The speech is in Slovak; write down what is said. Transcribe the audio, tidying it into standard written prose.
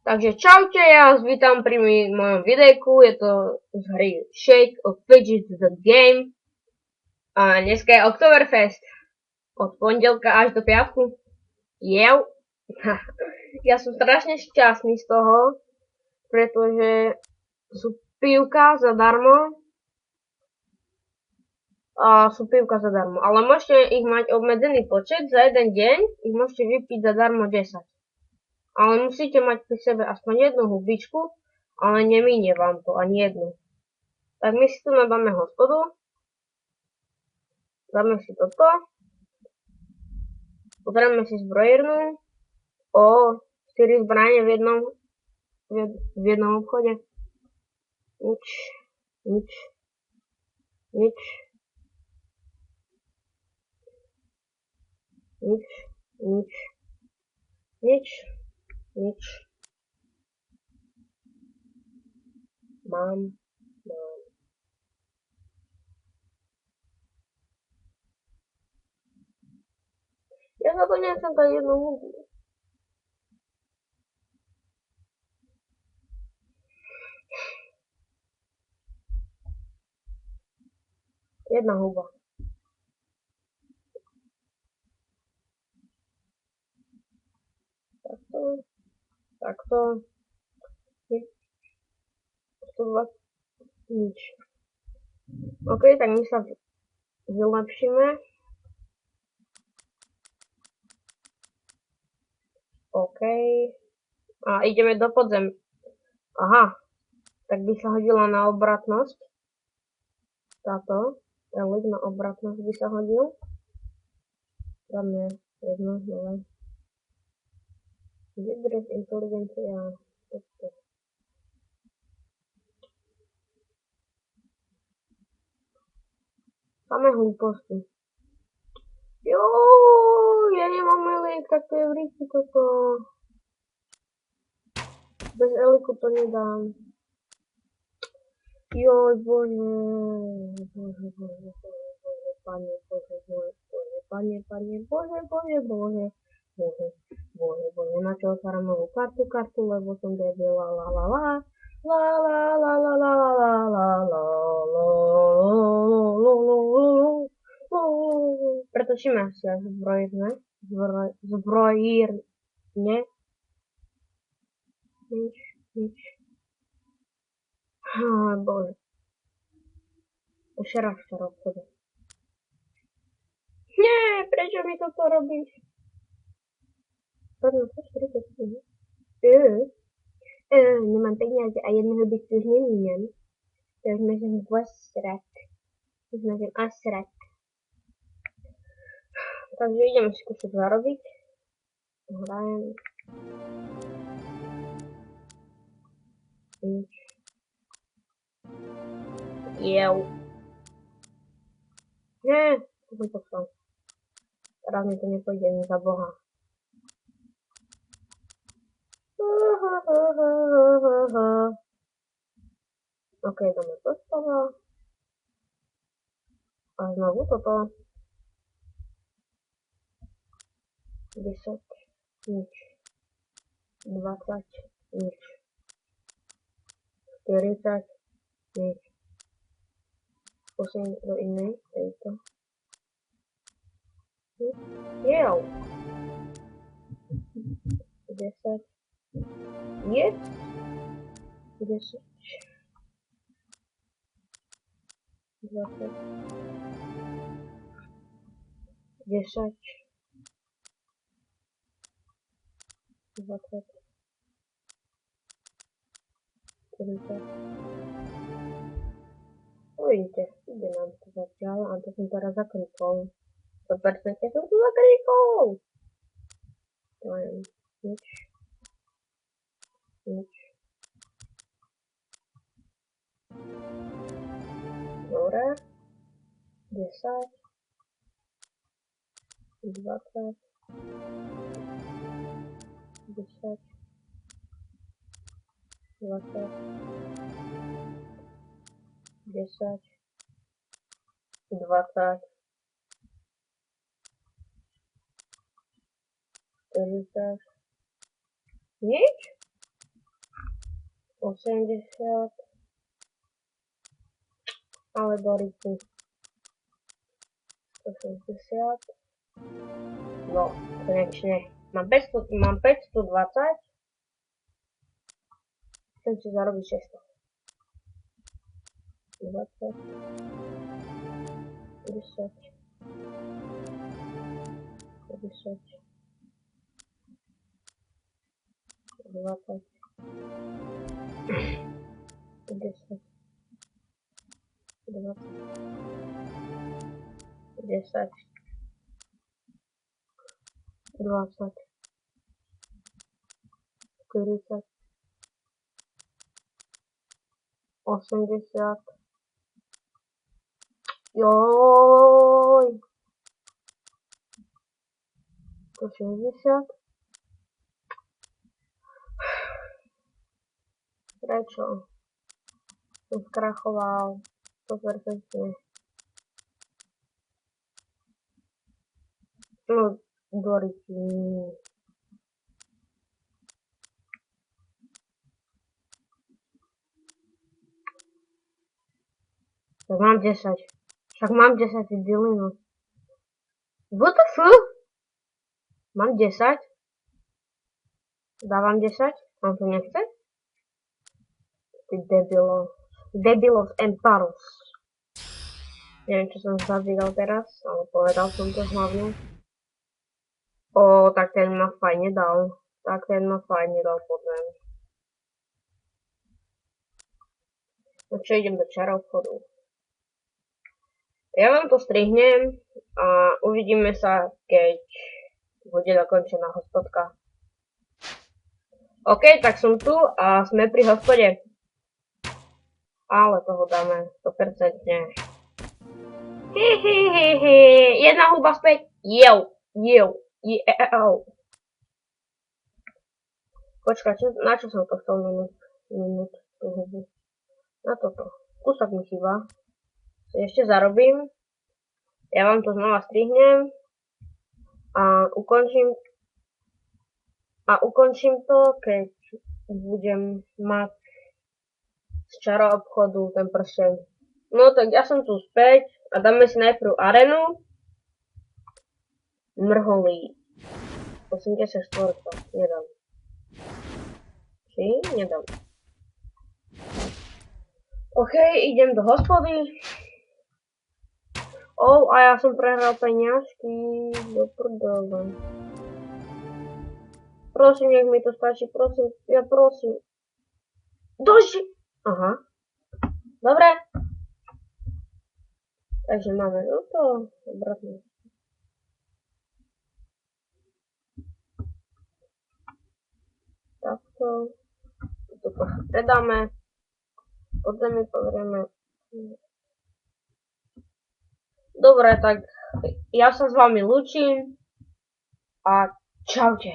Takže čaute, ja vás vítam pri mojom videjku, je to z hry Shake of Fidget the Game. A dneska je Oktoberfest. Od pondelka až do piatku. Jev. Ja som strašne šťastný z toho, pretože sú pivka zadarmo. Ale môžete ich mať obmedzený počet, za jeden deň ich môžete vypiť zadarmo 10. Ale musíte mať pri sebe aspoň jednu hubičku, ale neminie vám to ani jednu. Tak my si tu nadáme hospodu. Dáme si toto. Pozrieme si zbrojírnu. 4 zbrane v jednom obchode. Nič. Mám. Ja za to nechcem dať jednu hubu. Jedna huba. Takto. 120. Nič. OK, tak my sa vylepšíme. OK. A ideme do podzem. Aha. Tak by sa hodila na obratnosť. Táto. Elik na obratnosť by sa hodil. Dáme jedno nové. Vydrž inteligencia. Samé hlúposti. Ja nemám elik, tak to je v ríci toto. Bez eliku to nedám. Joj, bože, pane, na čo otváram novú kartu, lebo som debil, pretočíme si až zbrojírne. Nič. Bože. Ešte raz to robí. Nie, prečo mi toto robíš? Nemám peniaze a jedného bytu už nemíňam. To už môžem asrať. Takže ideme skúšať zarobiť. Hrajem. Nič. Jev. Nie, to som poslal. Teraz mi to nepôjde ani za Boha. OK, dáme to z toho. A znovu toto. 10, nič. 20, nič. 40, nič. Skúsim do inej, tejto. Jev. 10. Nie? 10. 20. 10. 20. 40. Uvidíte, ide nám to zatiaľ, a to som teraz zaklikol. 100% som tu zaklikol! To je nič. Dobre. 10. 20. 10. 20. 10. 20. 40. Nič? 80. Ale Doriky. 160. No, konečne. Mám 520. Chcem si zarobiť 600. 20. 10. 50. 20. 10. 20. 10. 20. 40. 80. Joj. 160. Prečo? Som skrachoval. 100%. No, Doriky. Tak mám 10. Však mám 10 dilino. WTF? Mám 10? Dávam 10? On to nechce? Ty debilo. Debilos and paros. Neviem, čo som zavíral teraz, ale povedal som to hlavne. Tak ten ma fajne dal. Podľa mňa. No čo, idem do čarovchodu. Ja vám to strihnem a uvidíme sa, keď bude dokončená hospodka. OK, tak som tu a sme pri hospode. Ale toho dáme 100%. Jedna huba späť. Yo. Počkaj, na čo som to chcel minúť tú hubu? Na toto. Kúsok mi chýba. Ešte zarobím. Ja vám to znova strihnem. A ukončím to, keď budem mať z čaro obchodu ten prsteň. No tak ja som tu späť a dáme si najprv arenu. Mrholí. 84. Nedám. Či? Nedám. OK, idem do hospody. A ja som prehral peniažky. Do prdele. Prosím, nech mi to stačí, prosím. Ja prosím. Aha. Dobre. Takže máme toto. Obratné. Takto. Toto predáme. Potom mi pozrieme. Dobre, tak ja sa s vami lúčim a čaute.